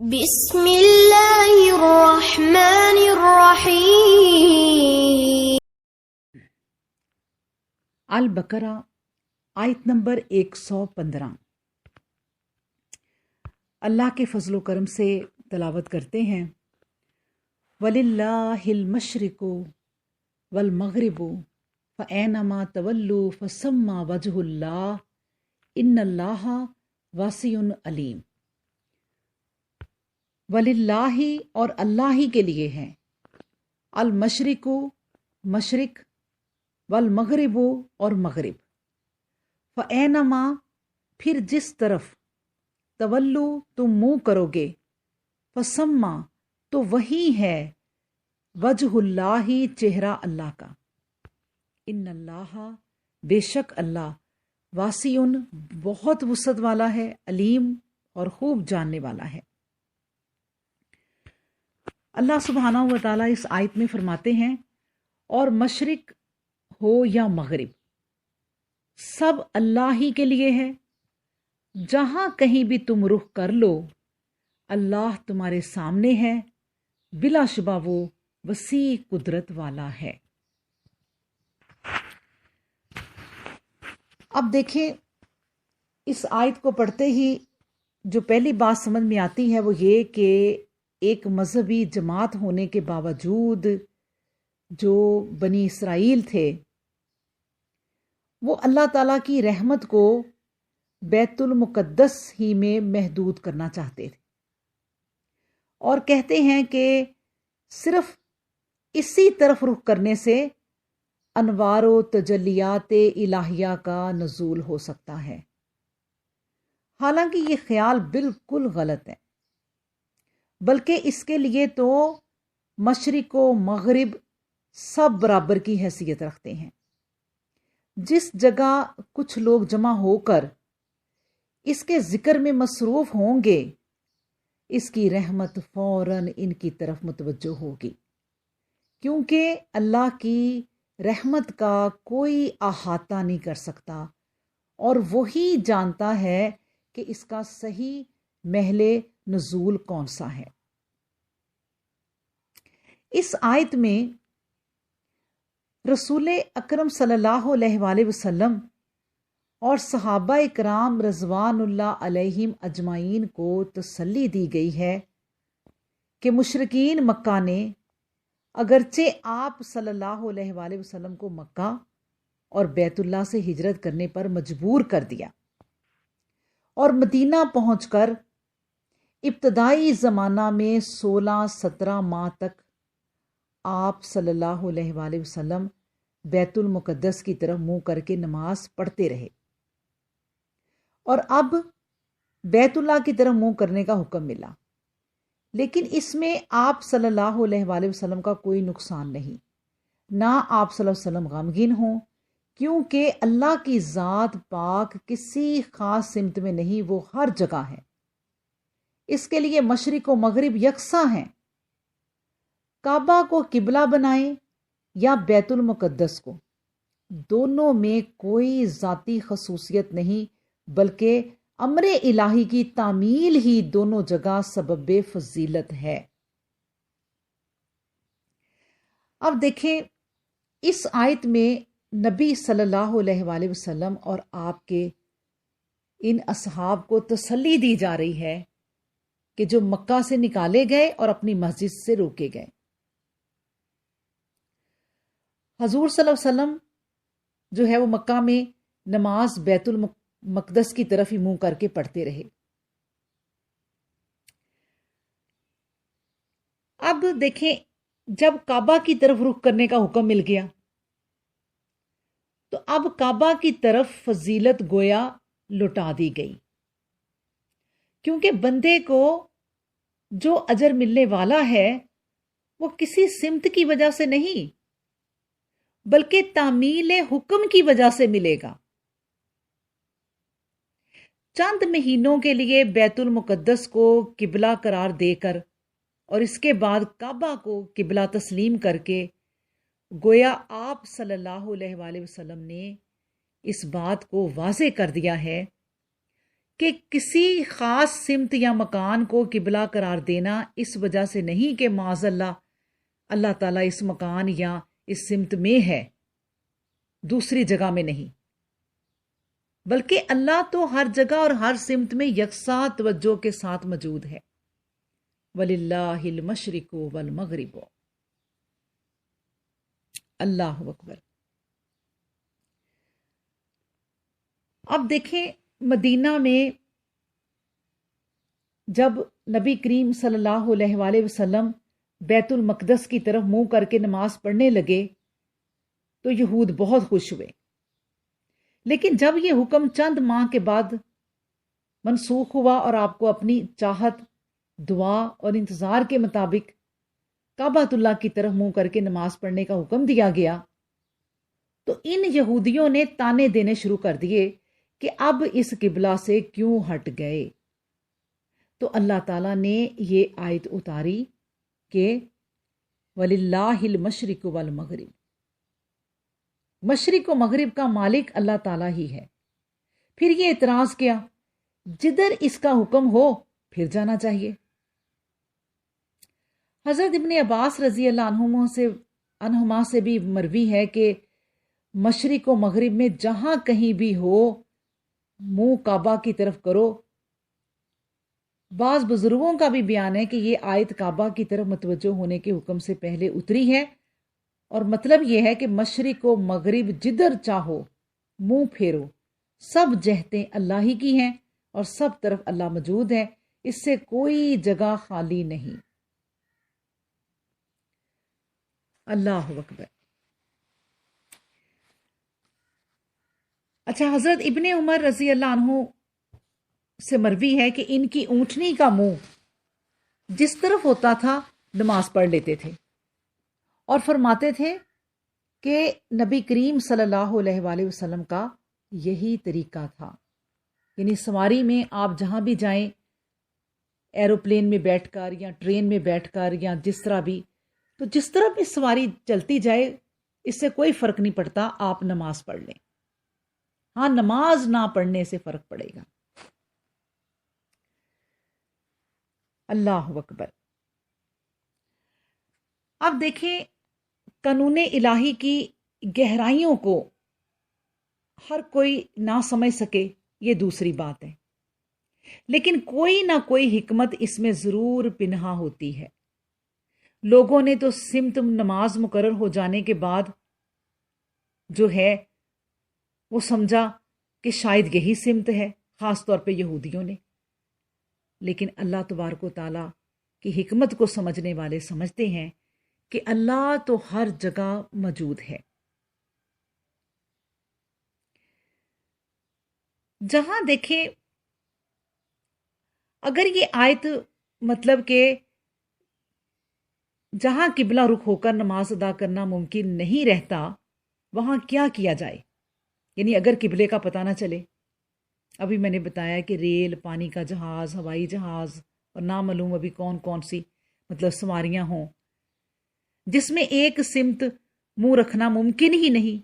بسم اللہ الرحمن الرحیم۔ البقرہ آیت نمبر 115۔ اللہ کے فضل و کرم سے تلاوت کرتے ہیں۔ وَلِلَّهِ الْمَشْرِقُ وَالْمَغْرِبُ فَأَيْنَمَا تَوَلُّوا فَثَمَّ وَجْهُ اللَّهِ إِنَّ اللَّهَ وَاسِعٌ عَلِيمٌ۔ وَلِلَّهِ اور اللہ ہی کے لیے ہیں، المشرق مشرق، والمغرب اور مغرب، فَأَيْنَمَا پھر جس طرف، تولو تم منہ کرو گے، فَثَمَّ تو وہی ہے، وجہ اللہ چہرہ اللہ کا، ان اللہ بے شک اللہ، واسع بہت وسعت والا ہے، علیم اور خوب جاننے والا ہے۔ اللہ سبحانہ و تعالیٰ اس آیت میں فرماتے ہیں، اور مشرق ہو یا مغرب سب اللہ ہی کے لیے ہے، جہاں کہیں بھی تم رخ کر لو اللہ تمہارے سامنے ہے، بلا شبہ وہ وسیع قدرت والا ہے۔ اب دیکھیں، اس آیت کو پڑھتے ہی جو پہلی بات سمجھ میں آتی ہے وہ یہ کہ ایک مذہبی جماعت ہونے کے باوجود جو بنی اسرائیل تھے وہ اللہ تعالیٰ کی رحمت کو بیت المقدس ہی میں محدود کرنا چاہتے تھے، اور کہتے ہیں کہ صرف اسی طرف رخ کرنے سے انوار و تجلیات الہیہ کا نزول ہو سکتا ہے۔ حالانکہ یہ خیال بالکل غلط ہے، بلکہ اس کے لیے تو مشرق و مغرب سب برابر کی حیثیت رکھتے ہیں۔ جس جگہ کچھ لوگ جمع ہو کر اس کے ذکر میں مصروف ہوں گے، اس کی رحمت فوراً ان کی طرف متوجہ ہوگی، کیونکہ اللہ کی رحمت کا کوئی احاطہ نہیں کر سکتا، اور وہی جانتا ہے کہ اس کا صحیح محل نزول کون سا ہے۔ اس آیت میں رسول اکرم صلی اللہ علیہ وآلہ وسلم اور صحابہ کرام رضوان اللہ علیہم اجمعین کو تسلی دی گئی ہے کہ مشرکین مکہ نے اگرچہ آپ صلی اللہ علیہ وآلہ وسلم کو مکہ اور بیت اللہ سے ہجرت کرنے پر مجبور کر دیا، اور مدینہ پہنچ کر ابتدائی زمانہ میں 16-17 ماہ تک آپ صلی اللہ علیہ وآلہ وسلم بیت المقدس کی طرف منہ کر کے نماز پڑھتے رہے، اور اب بیت اللہ کی طرف منہ کرنے کا حکم ملا، لیکن اس میں آپ صلی اللہ علیہ وآلہ وسلم کا کوئی نقصان نہیں، نہ آپ صلی اللہ علیہ وسلم غمگین ہوں، کیونکہ اللہ کی ذات پاک کسی خاص سمت میں نہیں، وہ ہر جگہ ہے۔ اس کے لیے مشرق و مغرب یکساں ہیں، کعبہ کو قبلہ بنائیں یا بیت المقدس کو، دونوں میں کوئی ذاتی خصوصیت نہیں، بلکہ امر الہی کی تعمیل ہی دونوں جگہ سبب فضیلت ہے۔ اب دیکھیں، اس آیت میں نبی صلی اللہ علیہ وآلہ وسلم اور آپ کے ان اصحاب کو تسلی دی جا رہی ہے کہ جو مکہ سے نکالے گئے اور اپنی مسجد سے روکے گئے۔ حضور صلی اللہ علیہ وسلم جو ہے وہ مکہ میں نماز بیت المقدس کی طرف ہی منہ کر کے پڑھتے رہے۔ اب دیکھیں، جب کعبہ کی طرف رخ کرنے کا حکم مل گیا تو اب کعبہ کی طرف فضیلت گویا لوٹا دی گئی، کیونکہ بندے کو جو اجر ملنے والا ہے وہ کسی سمت کی وجہ سے نہیں، بلکہ تعمیل حکم کی وجہ سے ملے گا۔ چند مہینوں کے لیے بیت المقدس کو قبلہ قرار دے کر اور اس کے بعد کعبہ کو قبلہ تسلیم کر کے گویا آپ صلی اللہ علیہ وآلہ وسلم نے اس بات کو واضح کر دیا ہے کہ کسی خاص سمت یا مکان کو قبلہ قرار دینا اس وجہ سے نہیں کہ معاذ اللہ اللہ تعالیٰ اس مکان یا اس سمت میں ہے، دوسری جگہ میں نہیں، بلکہ اللہ تو ہر جگہ اور ہر سمت میں یکساں توجہ کے ساتھ موجود ہے۔ وَلِلَّهِ الْمَشْرِقُ وَالْمَغْرِبُ۔ اللہ اکبر۔ اب دیکھیں مدینہ میں جب نبی کریم صلی اللہ علیہ وآلہ وسلم بیت المقدس کی طرف منہ کر کے نماز پڑھنے لگے تو یہود بہت خوش ہوئے، لیکن جب یہ حکم چند ماہ کے بعد منسوخ ہوا اور آپ کو اپنی چاہت، دعا اور انتظار کے مطابق کعبۃ اللہ کی طرف منہ کر کے نماز پڑھنے کا حکم دیا گیا تو ان یہودیوں نے تانے دینے شروع کر دیے کہ اب اس قبلہ سے کیوں ہٹ گئے۔ تو اللہ تعالیٰ نے یہ آیت اتاری کہ وَلِلَّهِ الْمَشْرِقُ وَالْمَغْرِبُ، مشرق و مغرب کا مالک اللہ تعالیٰ ہی ہے۔ پھر یہ اعتراض کیا جدھر اس کا حکم ہو پھر جانا چاہیے۔ حضرت ابن عباس رضی اللہ عنہما سے بھی مروی ہے کہ مشرق و مغرب میں جہاں کہیں بھی ہو منہ کعبہ کی طرف کرو۔ بعض بزرگوں کا بھی بیان ہے کہ یہ آیت کعبہ کی طرف متوجہ ہونے کے حکم سے پہلے اتری ہے، اور مطلب یہ ہے کہ مشرق و مغرب جدھر چاہو منہ پھیرو، سب جہتیں اللہ ہی کی ہیں اور سب طرف اللہ موجود ہے، اس سے کوئی جگہ خالی نہیں۔ اللہ اکبر۔ اچھا، حضرت ابن عمر رضی اللہ عنہ سے مروی ہے کہ ان کی اونٹنی کا منہ جس طرف ہوتا تھا نماز پڑھ لیتے تھے، اور فرماتے تھے کہ نبی کریم صلی اللہ علیہ وآلہ وسلم کا یہی طریقہ تھا، یعنی سواری میں آپ جہاں بھی جائیں، ایروپلین میں بیٹھ کر یا ٹرین میں بیٹھ کر یا جس طرح بھی، تو جس طرح بھی سواری چلتی جائے اس سے کوئی فرق نہیں پڑتا، آپ نماز پڑھ لیں۔ ہاں، نماز نہ پڑھنے سے فرق پڑے گا۔ اللہ اکبر۔ اب دیکھیں قانون الہی کی گہرائیوں کو ہر کوئی نہ سمجھ سکے یہ دوسری بات ہے، لیکن کوئی نہ کوئی حکمت اس میں ضرور پنہا ہوتی ہے۔ لوگوں نے تو سمت نماز مقرر ہو جانے کے بعد جو ہے وہ سمجھا کہ شاید یہی سمت ہے، خاص طور پہ یہودیوں نے، لیکن اللہ تبارک و تعالیٰ کی حکمت کو سمجھنے والے سمجھتے ہیں کہ اللہ تو ہر جگہ موجود ہے۔ جہاں دیکھیں اگر یہ آیت مطلب کہ جہاں قبلہ رخ ہو کر نماز ادا کرنا ممکن نہیں رہتا وہاں کیا کیا جائے، یعنی اگر قبلے کا پتہ نہ چلے، ابھی میں نے بتایا کہ ریل، پانی کا جہاز، ہوائی جہاز اور نامعلوم ابھی کون کون سی مطلب سواریاں ہوں جس میں ایک سمت منہ رکھنا ممکن ہی نہیں،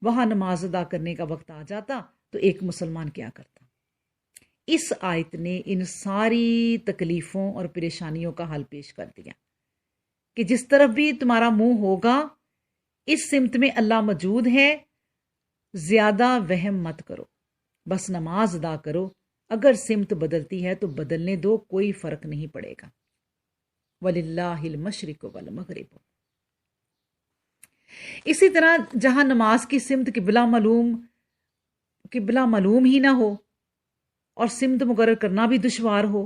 وہاں نماز ادا کرنے کا وقت آ جاتا تو ایک مسلمان کیا کرتا؟ اس آیت نے ان ساری تکلیفوں اور پریشانیوں کا حل پیش کر دیا کہ جس طرف بھی تمہارا منہ ہوگا اس سمت میں اللہ موجود ہے، زیادہ وہم مت کرو، بس نماز ادا کرو، اگر سمت بدلتی ہے تو بدلنے دو، کوئی فرق نہیں پڑے گا۔ وَلِلَّهِ الْمَشْرِقُ وَالْمَغْرِبُ۔ اسی طرح جہاں نماز کی سمت قبلہ معلوم ہی نہ ہو اور سمت مقرر کرنا بھی دشوار ہو،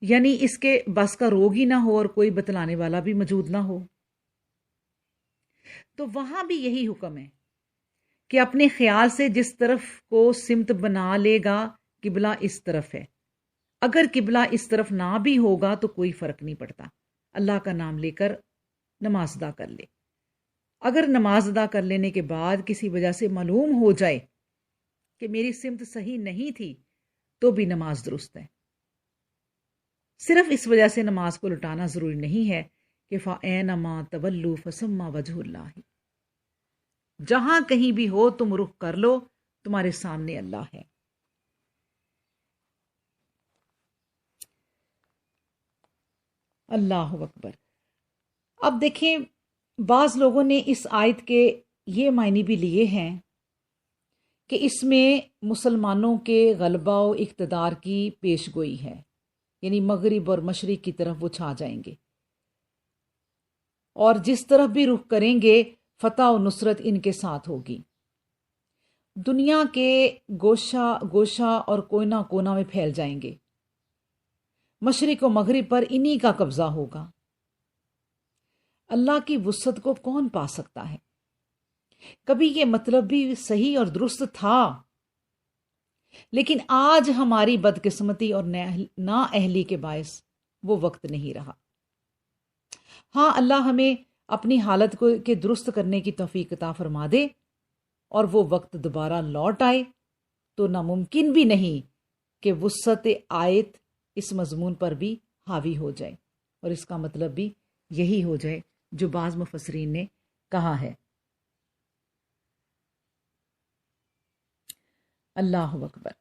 یعنی اس کے بس کا روگ ہی نہ ہو اور کوئی بتلانے والا بھی موجود نہ ہو، تو وہاں بھی یہی حکم ہے کہ اپنے خیال سے جس طرف کو سمت بنا لے گا قبلہ اس طرف ہے، اگر قبلہ اس طرف نہ بھی ہوگا تو کوئی فرق نہیں پڑتا، اللہ کا نام لے کر نماز ادا کر لے۔ اگر نماز ادا کر لینے کے بعد کسی وجہ سے معلوم ہو جائے کہ میری سمت صحیح نہیں تھی تو بھی نماز درست ہے۔ صرف اس وجہ سے نماز کو لٹانا ضروری نہیں ہے کہ فَأَيْنَمَا تَوَلُّوا فَثَمَّ وَجْهُ اللَّهِ، جہاں کہیں بھی ہو تم رخ کر لو، تمہارے سامنے اللہ ہے۔ اللہ اکبر۔ اب دیکھیں، بعض لوگوں نے اس آیت کے یہ معنی بھی لیے ہیں کہ اس میں مسلمانوں کے غلبہ و اقتدار کی پیش گوئی ہے، یعنی مغرب اور مشرق کی طرف وہ چھا جائیں گے، اور جس طرف بھی رخ کریں گے فتح و نصرت ان کے ساتھ ہوگی۔ دنیا کے گوشہ اور کونا کونا میں پھیل جائیں گے، مشرق و مغرب پر انہی کا قبضہ ہوگا۔ اللہ کی وسعت کو کون پا سکتا ہے؟ کبھی یہ مطلب بھی صحیح اور درست تھا، لیکن آج ہماری بدقسمتی اور نااہلی کے باعث وہ وقت نہیں رہا۔ ہاں، اللہ ہمیں اپنی حالت کو کے درست کرنے کی توفیق عطا فرما دے اور وہ وقت دوبارہ لوٹ آئے تو ناممکن بھی نہیں کہ وسعت آیت اس مضمون پر بھی حاوی ہو جائے، اور اس کا مطلب بھی یہی ہو جائے جو بعض مفسرین نے کہا ہے۔ اللہ اکبر۔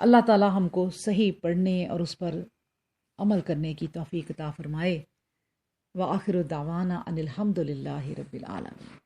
اللہ تعالی ہم کو صحیح پڑھنے اور اس پر عمل کرنے کی توفیق عطا فرمائے۔ وآخر دعوانا ان الحمد للہ رب العالمین۔